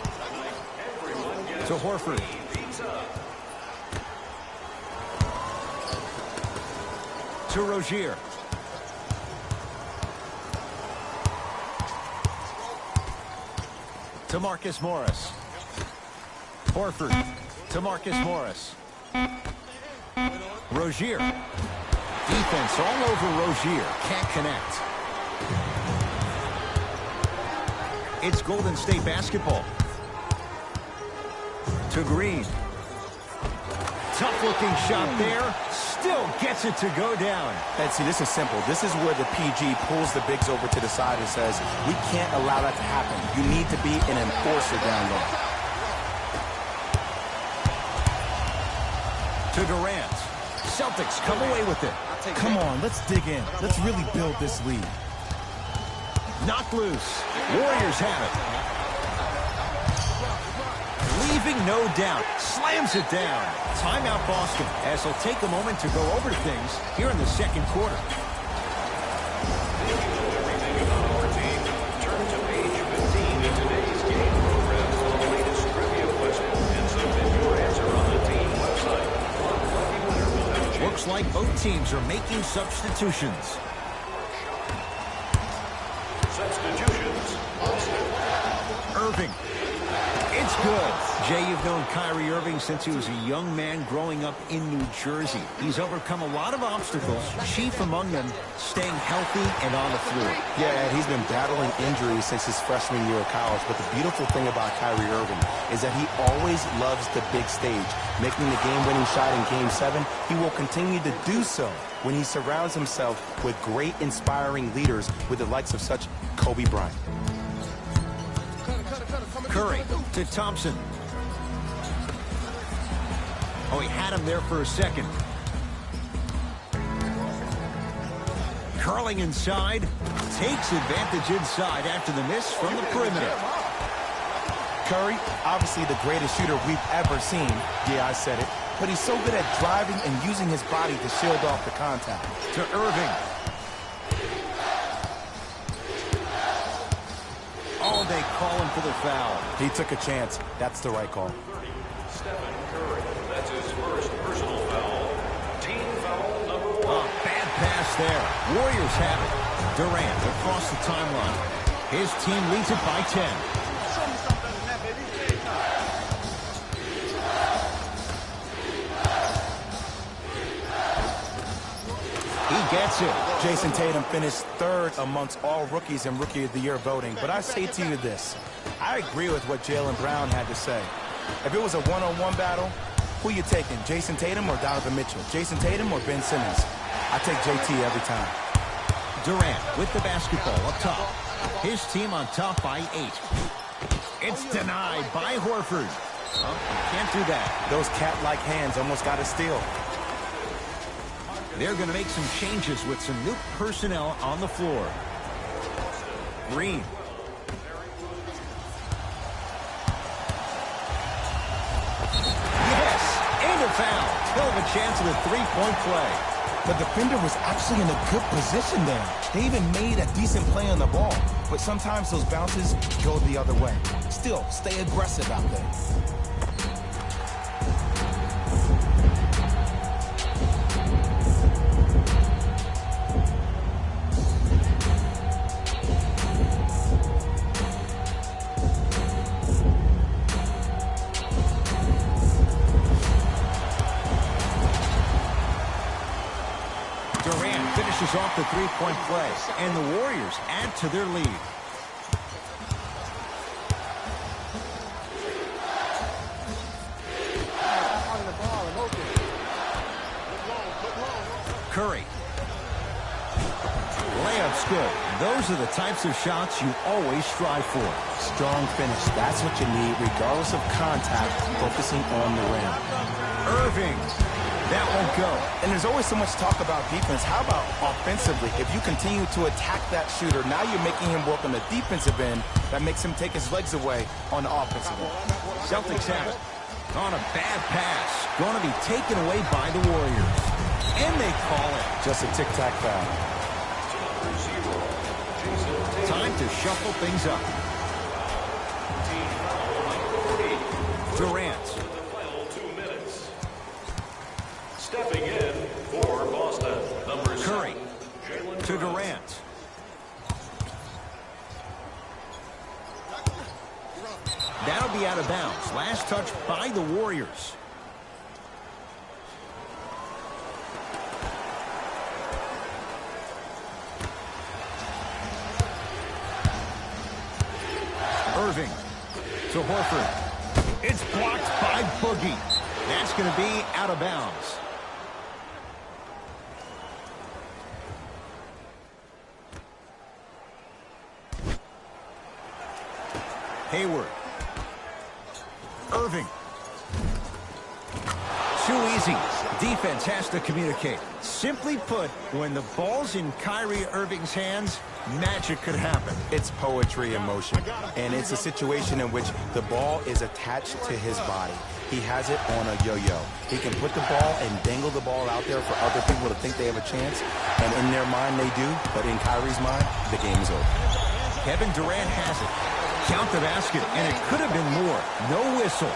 Speaker 1: To Horford. To Rozier. To Marcus Morris. Horford. To Marcus Morris. Rozier. Defense all over Rozier. Can't connect. It's Golden State basketball. To Green. Tough-looking shot there. Still gets it to go down.
Speaker 2: And see, this is simple. This is where the PG pulls the bigs over to the side and says, we can't allow that to happen. You need to be an enforcer down there.
Speaker 1: To Durant. Celtics come away with it.
Speaker 2: Come on, let's dig in. Let's really build this lead.
Speaker 1: Knocked loose. Warriors have it. Leaving no doubt. Slams it down. Timeout Boston as he'll take a moment to go over things here in the second quarter.
Speaker 3: Turn to page 15 in today's game program for the latest trivia question and submit your answer on the team website. One lucky winner will have a chance.
Speaker 1: Looks like both teams are making substitutions.
Speaker 3: Substitutions.
Speaker 1: Irving. It's good. Jay, you've known Kyrie Irving since he was a young man growing up in New Jersey. He's overcome a lot of obstacles, chief among them staying healthy and on the floor.
Speaker 2: Yeah, he's been battling injuries since his freshman year of college, but the beautiful thing about Kyrie Irving is that he always loves the big stage. Making the game-winning shot in Game 7, he will continue to do so when he surrounds himself with great, inspiring leaders with the likes of such Kobe Bryant.
Speaker 1: Curry to Thompson. Oh, he had him there for a second. Curling inside. Takes advantage inside after the miss from the perimeter.
Speaker 2: Curry, obviously the greatest shooter we've ever seen. Yeah, I said it. But he's so good at driving and using his body to shield off the contact.
Speaker 1: To Irving. Oh, they call him for the foul.
Speaker 2: He took a chance. That's the right call.
Speaker 3: Stephen Curry. That's his first personal foul. Team foul number 1.
Speaker 1: Oh, bad pass there. Warriors have it. Durant across the timeline. His team leads it by 10. He gets it.
Speaker 2: Jason Tatum finished third amongst all rookies in Rookie of the Year voting. But I say to you this. I agree with what Jaylen Brown had to say. If it was a one-on-one battle, who you taking, Jason Tatum or Donovan Mitchell? Jason Tatum or Ben Simmons? I take JT every time.
Speaker 1: Durant with the basketball up top. His team on top by 8. It's denied by Horford. Oh, can't do that.
Speaker 2: Those cat-like hands almost got a steal.
Speaker 1: They're going to make some changes with some new personnel on the floor. Green. Yes! And a foul. Still have a chance at a three-point play.
Speaker 2: The defender was actually in a good position there. They even made a decent play on the ball. But sometimes those bounces go the other way. Still, stay aggressive out there.
Speaker 1: Durant finishes off the three-point play, and the Warriors add to their lead. Curry. Layup's good. Those are the types of shots you always strive for.
Speaker 2: Strong finish. That's what you need, regardless of contact, focusing on the rim.
Speaker 1: Irving. That won't go.
Speaker 2: And there's always so much talk about defense. How about offensively? If you continue to attack that shooter, now you're making him work on the defensive end. That makes him take his legs away on the offensive end.
Speaker 1: Celtics have it. On a bad pass. Going to be taken away by the Warriors. And they call it.
Speaker 2: Just a tic-tac foul.
Speaker 1: Time to shuffle things up. Durant.
Speaker 3: Stepping in for Boston, number
Speaker 1: Curry
Speaker 3: 7,
Speaker 1: to Durant. That'll be out of bounds. Last touch by the Warriors. Irving to Horford. It's blocked by Boogie. That's going to be out of bounds. Hayward. Irving. Too easy. Defense has to communicate. Simply put, when the ball's in Kyrie Irving's hands, magic could happen.
Speaker 2: It's poetry in motion, and it's a situation in which the ball is attached to his body. He has it on a yo-yo. He can put the ball and dangle the ball out there for other people to think they have a chance, and in their mind they do, but in Kyrie's mind, the game is over.
Speaker 1: Kevin Durant has it. Count the basket, and it could have been more. No whistle.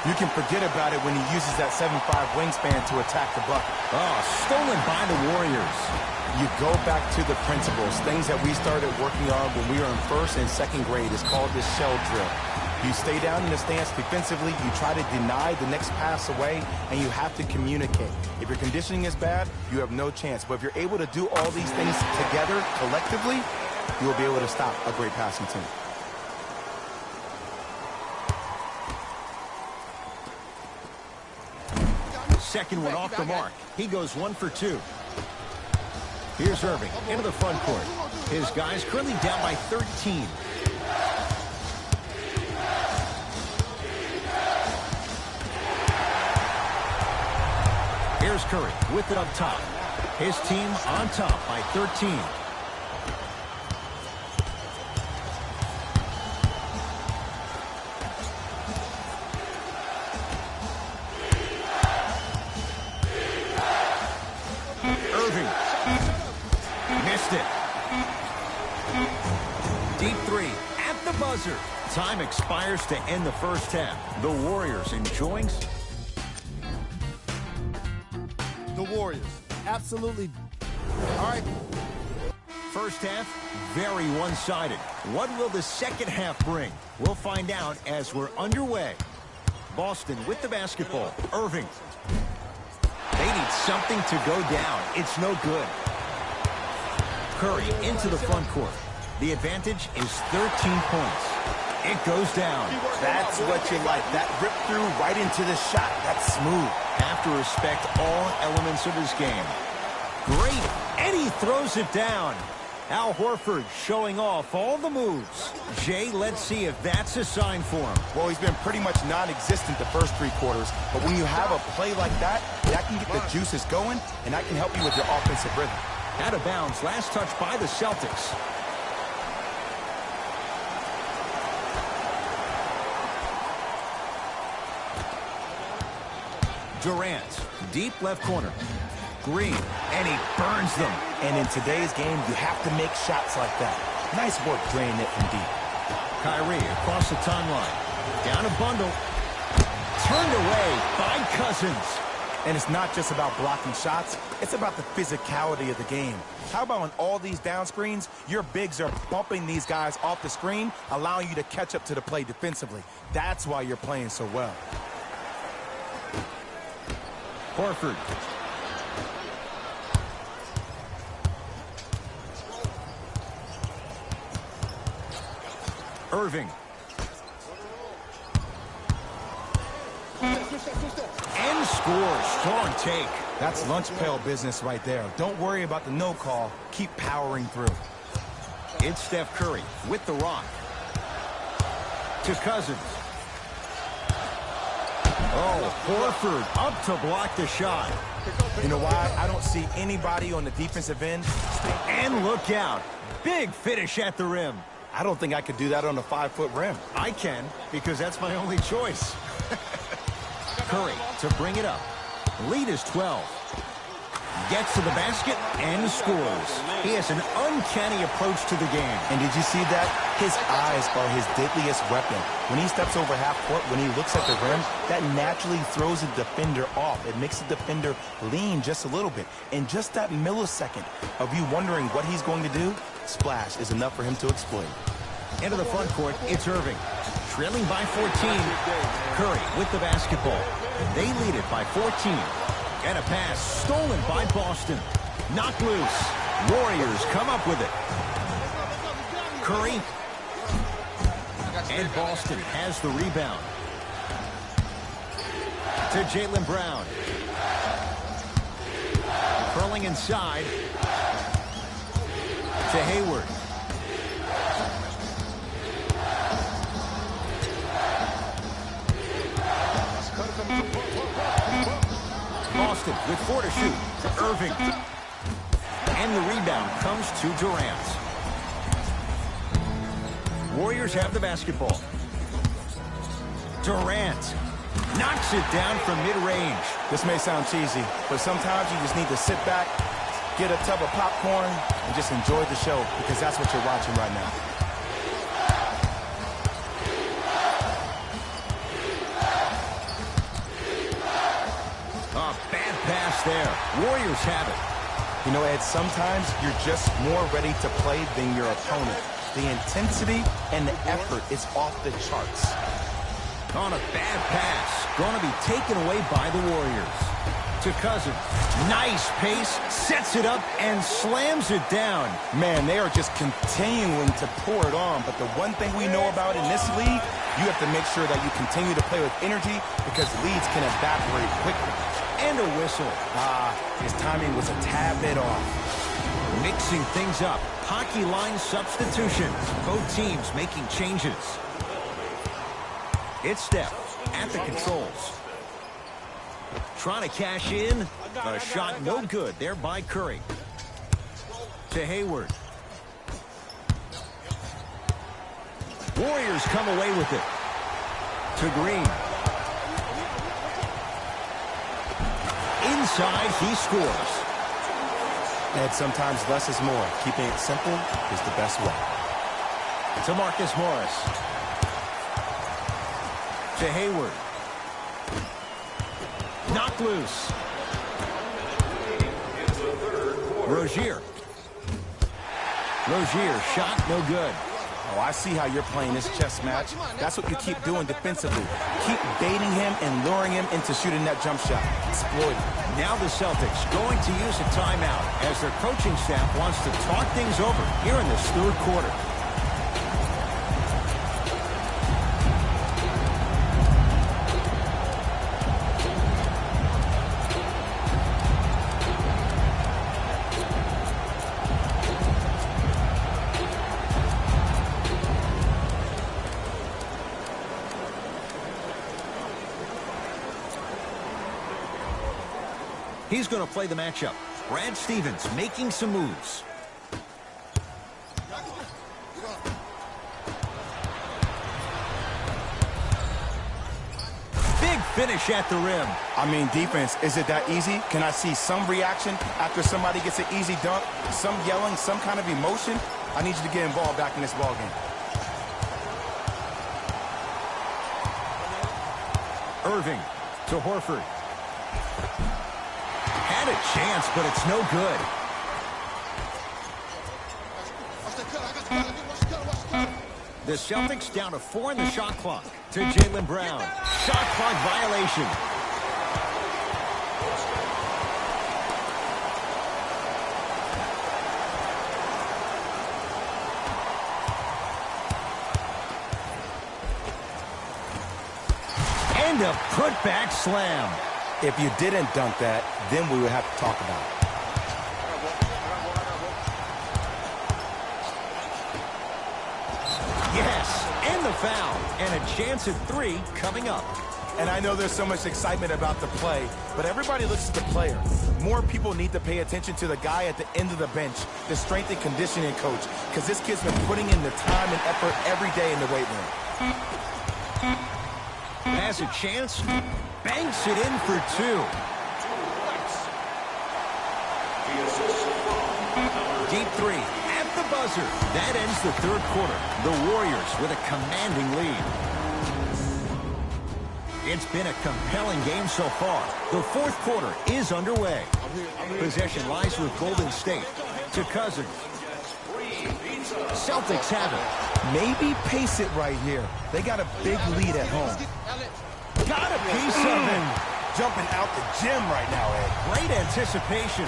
Speaker 2: You can forget about it when he uses that 7'5" wingspan to attack the bucket.
Speaker 1: Oh, stolen by the Warriors.
Speaker 2: You go back to the principles, things that we started working on when we were in first and second grade. It's called the shell drill. You stay down in the stance defensively, you try to deny the next pass away, and you have to communicate. If your conditioning is bad, you have no chance. But if you're able to do all these things together, collectively, you will be able to stop a great passing team.
Speaker 1: Second one off the mark. He goes 1 for 2. Here's Irving into the front court. His guys currently down by 13. Here's Curry with it up top. His team on top by 13. Irving. Missed it. Deep three at the buzzer. Time expires to end the first half. The Warriors enjoying...
Speaker 4: The Warriors. Absolutely. All right.
Speaker 1: First half, very one-sided. What will the second half bring? We'll find out as we're underway. Boston with the basketball. Irving. They need something to go down. It's no good. Curry into the front court. The advantage is 13 points. It goes down.
Speaker 2: That's what you like. That rip through right into the shot. That's smooth.
Speaker 1: Have to respect all elements of his game. Great. And he throws it down. Al Horford showing off all the moves. Jay, let's see if that's a sign for him.
Speaker 2: Well, he's been pretty much non-existent the first 3 quarters. But when you have a play like that, that can get the juices going, and that can help you with your offensive rhythm.
Speaker 1: Out of bounds. Last touch by the Celtics. Durant, deep left corner. Green, and he burns them.
Speaker 2: And in today's game, you have to make shots like that. Nice work draining it from deep.
Speaker 1: Kyrie across the timeline. Down a bundle. Turned away by Cousins.
Speaker 2: And it's not just about blocking shots. It's about the physicality of the game. How about on all these down screens, your bigs are bumping these guys off the screen, allowing you to catch up to the play defensively. That's why you're playing so well.
Speaker 1: Horford. Irving. And scores. Strong take.
Speaker 2: That's lunch pail business right there. Don't worry about the no call. Keep powering through.
Speaker 1: It's Steph Curry with the rock. To Cousins. Oh, Horford up to block the shot.
Speaker 2: You know why? I don't see anybody on the defensive end.
Speaker 1: And look out. Big finish at the rim.
Speaker 2: I don't think I could do that on a 5-foot rim.
Speaker 1: I can, because that's my only choice. Curry to bring it up. Lead is 12. Gets to the basket and scores. He has an uncanny approach to the game.
Speaker 2: And did you see that? His eyes are his deadliest weapon. When he steps over half court, when he looks at the rim, that naturally throws the defender off. It makes the defender lean just a little bit. And just that millisecond of you wondering what he's going to do, splash is enough for him to exploit.
Speaker 1: Into the front court, it's Irving. Trailing by 14. Curry with the basketball. They lead it by 14. And a pass stolen by Boston. Knocked loose. Warriors come up with it. Curry. And Boston has the rebound. To Jaylen Brown. Curling inside. To Hayward. Boston with 4 to shoot. Irving. And the rebound comes to Durant. Warriors have the basketball. Durant knocks it down from mid-range.
Speaker 2: This may sound cheesy, but sometimes you just need to sit back, get a tub of popcorn, and just enjoy the show, because that's what you're watching right now.
Speaker 1: There. Warriors have it.
Speaker 2: You know, Ed, sometimes you're just more ready to play than your opponent. The intensity and the effort is off the charts.
Speaker 1: On a bad pass. Going to be taken away by the Warriors. To Cousins. Nice pace. Sets it up and slams it down.
Speaker 2: Man, they are just continuing to pour it on. But the one thing we know about in this league, you have to make sure that you continue to play with energy, because leads can evaporate quickly.
Speaker 1: And a whistle.
Speaker 2: His timing was a tad bit off.
Speaker 1: Mixing things up. Hockey line substitutions. Both teams making changes. It's Steph at the controls. Trying to cash in. A shot no good there by Curry. To Hayward. Warriors come away with it. To Green. Inside, he scores.
Speaker 2: And sometimes less is more. Keeping it simple is the best way.
Speaker 1: To Marcus Morris. To Hayward. Knocked loose. Rozier. Rozier, shot no good.
Speaker 2: Oh, I see how you're playing this chess match. That's what you keep doing defensively. Keep baiting him and luring him into shooting that jump shot. Exploit it.
Speaker 1: Now the Celtics going to use a timeout as their coaching staff wants to talk things over here in this third quarter. He's going to play the matchup. Brad Stevens making some moves. Big finish at the rim.
Speaker 2: I mean, defense, is it that easy? Can I see some reaction after somebody gets an easy dunk? Some yelling, some kind of emotion? I need you to get involved back in this ballgame.
Speaker 1: Irving to Horford. Had a chance, but it's no good. The Celtics down to 4 in the shot clock. To Jaylen Brown. Shot clock violation. And a putback slam.
Speaker 2: If you didn't dunk that, then we would have to talk about it.
Speaker 1: Yes, and the foul. And a chance at 3 coming up.
Speaker 2: And I know there's so much excitement about the play, but everybody looks at the player. More people need to pay attention to the guy at the end of the bench, the strength and conditioning coach, because this kid's been putting in the time and effort every day in the weight room.
Speaker 1: Has a chance. Banks it in for 2. Deep 3 at the buzzer. That ends the third quarter. The Warriors with a commanding lead. It's been a compelling game so far. The fourth quarter is underway. Possession lies with Golden State. To Cousins. Celtics have it.
Speaker 2: Maybe pace it right here. They got a big lead at home.
Speaker 1: Got a piece of him.
Speaker 2: Jumping out the gym right now, Ed.
Speaker 1: Great anticipation.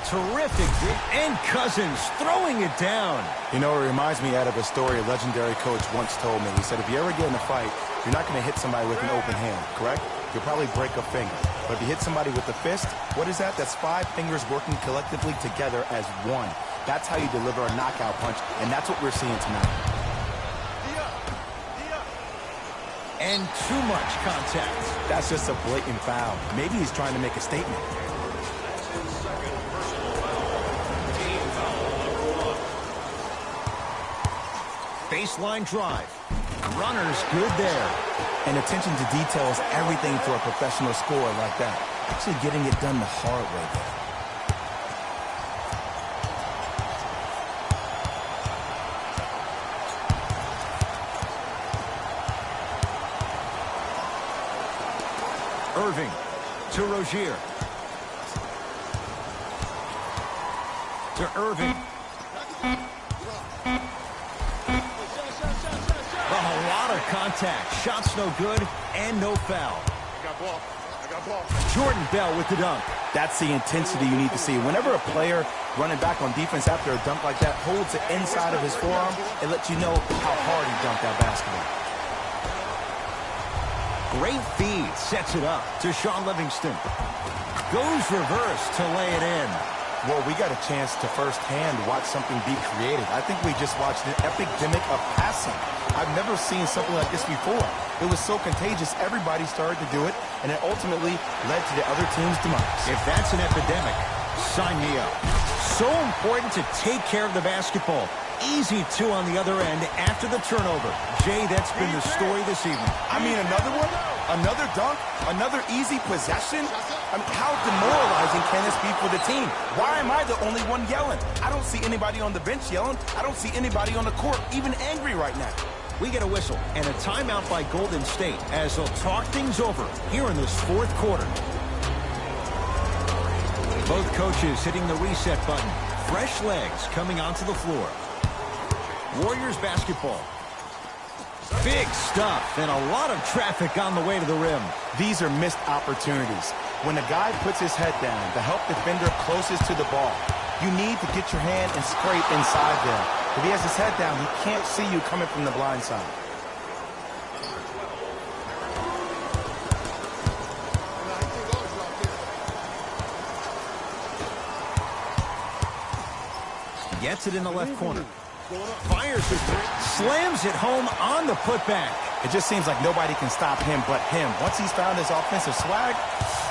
Speaker 1: Terrific. And Cousins throwing it down.
Speaker 2: You know, it reminds me out of a story a legendary coach once told me. He said, if you ever get in a fight, you're not going to hit somebody with an open hand, correct? You'll probably break a finger. But if you hit somebody with a fist, what is that? That's 5 fingers working collectively together as one. That's how you deliver a knockout punch, and that's what we're seeing tonight.
Speaker 1: And too much contact.
Speaker 2: That's just a blatant foul. Maybe he's trying to make a statement.
Speaker 1: Baseline drive. Runner's good there.
Speaker 2: And attention to detail is everything for a professional scorer like that. Actually getting it done the hard way there.
Speaker 1: Irving to Rozier. To Irving. A lot of contact. Shots no good and no foul. Jordan Bell with the dunk.
Speaker 2: That's the intensity you need to see. Whenever a player running back on defense after a dunk like that holds the inside of his forearm, it lets you know how hard he dunked that basketball.
Speaker 1: Great feed. Sets it up to Shaun Livingston. Goes reverse to lay it in.
Speaker 2: Well, we got a chance to firsthand watch something be created. I think we just watched an epidemic of passing. I've never seen something like this before. It was so contagious, everybody started to do it, and it ultimately led to the other team's demise.
Speaker 1: If that's an epidemic, sign me up. So important to take care of the basketball. easy two on the other end after the turnover. Jay, that's been the story this evening.
Speaker 2: I mean, another one? Another dunk? Another easy possession? I mean, how demoralizing can this be for the team? Why am I the only one yelling? I don't see anybody on the bench yelling. I don't see anybody on the court even angry right now.
Speaker 1: We get a whistle and a timeout by Golden State as they'll talk things over here in this fourth quarter. Both coaches hitting the reset button. Fresh legs coming onto the floor. Warriors basketball. Big stuff and a lot of traffic on the way to the rim.
Speaker 2: These are missed opportunities. When a guy puts his head down, the help defender closest to the ball, you need to get your hand and scrape inside there. If he has his head down, he can't see you coming from the blind side.
Speaker 1: Gets it in the left corner. Fires it. Slams it home on the putback.
Speaker 2: It just seems like nobody can stop him but him. Once he's found his offensive swag,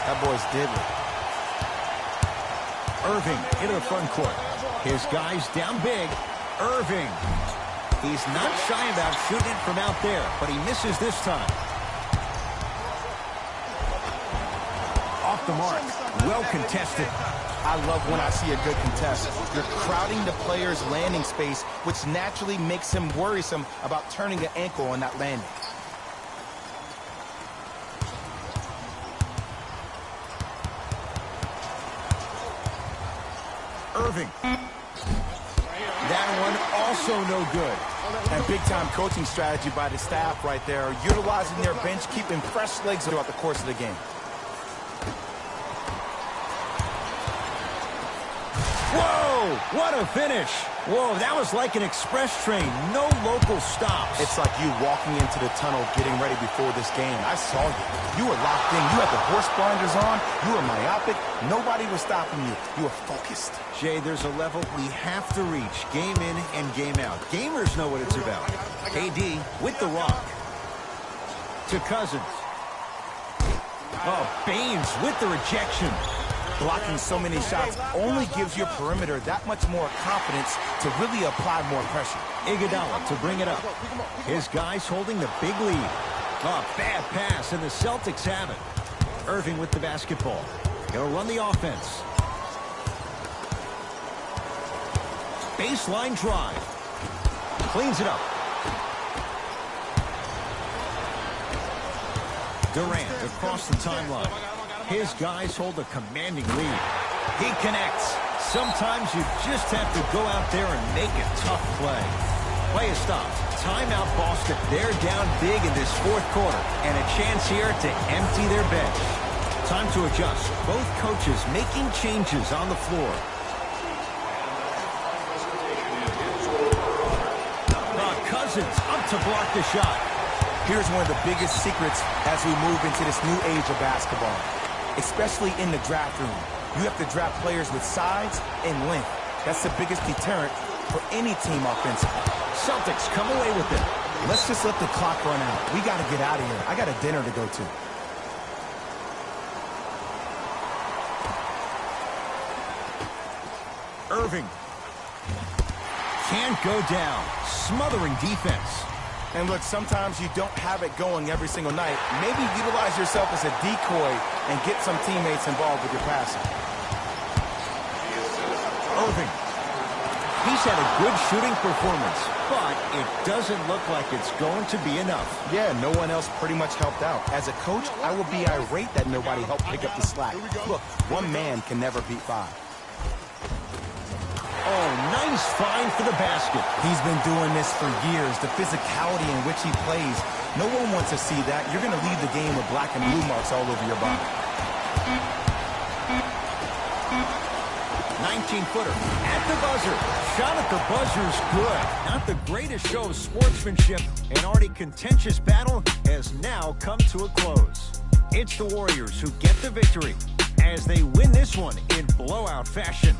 Speaker 2: that boy's deadly.
Speaker 1: Irving into the front court. His guys down big. Irving. He's not shy about shooting it from out there, but he misses this time. Off the mark. Well contested.
Speaker 2: I love when I see a good contest. You're crowding the player's landing space, which naturally makes him worrisome about turning an ankle on that landing.
Speaker 1: Irving. That one also no good.
Speaker 2: And big-time coaching strategy by the staff right there, utilizing their bench, keeping fresh legs throughout the course of the game.
Speaker 1: Whoa, what a finish. Whoa, that was like an express train. No local stops.
Speaker 2: It's like you walking into the tunnel getting ready before this game. I saw you. You were locked in. You had the horse blinders on. You were myopic. Nobody was stopping you. You were focused.
Speaker 1: Jay, there's a level we have to reach. Game in and game out. Gamers know what it's about. KD with the rock. To Cousins. Oh, Baines with the rejection.
Speaker 2: Blocking so many shots only gives your perimeter that much more confidence to really apply more pressure.
Speaker 1: Iguodala to bring it up. His guys holding the big lead. Oh, bad pass, and the Celtics have it. Irving with the basketball. He'll run the offense. Baseline drive. Cleans it up. Durant across the timeline. His guys hold a commanding lead. He connects. Sometimes you just have to go out there and make a tough play. Play is stopped. Timeout Boston. They're down big in this fourth quarter. And a chance here to empty their bench. Time to adjust. Both coaches making changes on the floor. Cousins up to block the shot.
Speaker 2: Here's one of the biggest secrets as we move into this new age of basketball. Especially in the draft room. You have to draft players with size and length. That's the biggest deterrent for any team offensively.
Speaker 1: Celtics come away with it.
Speaker 2: Let's just let the clock run out. We got to get out of here. I got a dinner to go to.
Speaker 1: Irving. Can't go down. Smothering defense.
Speaker 2: And look, sometimes you don't have it going every single night. Maybe utilize yourself as a decoy and get some teammates involved with your passing.
Speaker 1: Irving. He's had a good shooting performance, but it doesn't look like it's going to be enough.
Speaker 2: Yeah, no one else pretty much helped out. As a coach, I will be irate that nobody helped pick up the slack. Look, one man can never beat five.
Speaker 1: Oh, nice find for the basket.
Speaker 2: He's been doing this for years. The physicality in which he plays. No one wants to see that. You're going to leave the game with black and blue marks all over your body.
Speaker 1: 19-footer at the buzzer. Shot at the buzzer's good. Not the greatest show of sportsmanship. An already contentious battle has now come to a close. It's the Warriors who get the victory as they win this one in blowout fashion.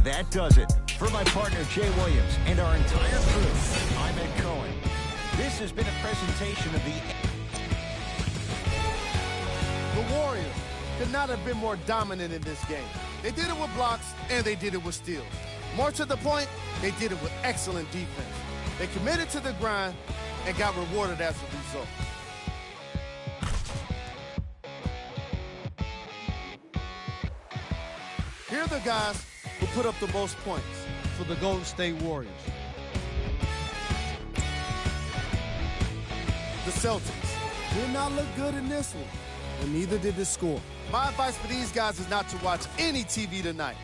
Speaker 1: That does it. For my partner, Jay Williams, and our entire crew, I'm Ed Cohen. This has been a presentation of
Speaker 4: The Warriors could not have been more dominant in this game. They did it with blocks, and they did it with steals. More to the point, they did it with excellent defense. They committed to the grind and got rewarded as a result. Here are the guys who put up the most points for the Golden State Warriors. The Celtics did not look good in this one, and neither did the score. My advice for these guys is not to watch any TV tonight,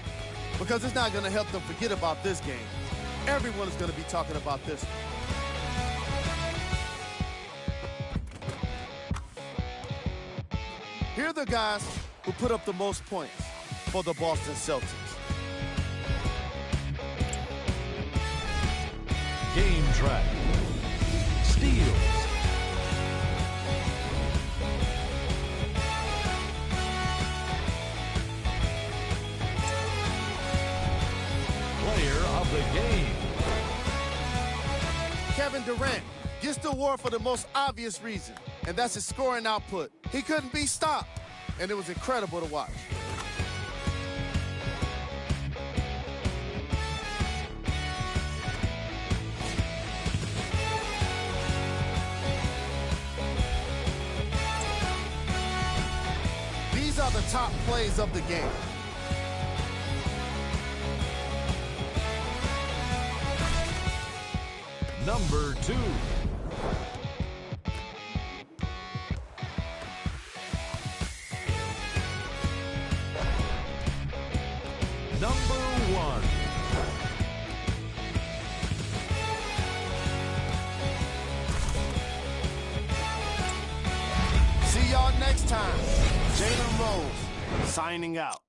Speaker 4: because it's not going to help them forget about this game. Everyone is going to be talking about this one. Here are the guys who put up the most points for the Boston Celtics.
Speaker 3: Game track. Steals. Player of the game.
Speaker 4: Kevin Durant gets the award for the most obvious reason, and that's his scoring output. He couldn't be stopped, and it was incredible to watch. These are the top plays of the game.
Speaker 3: Number 2. Number 1.
Speaker 4: See y'all next time. Jalen Rose signing out.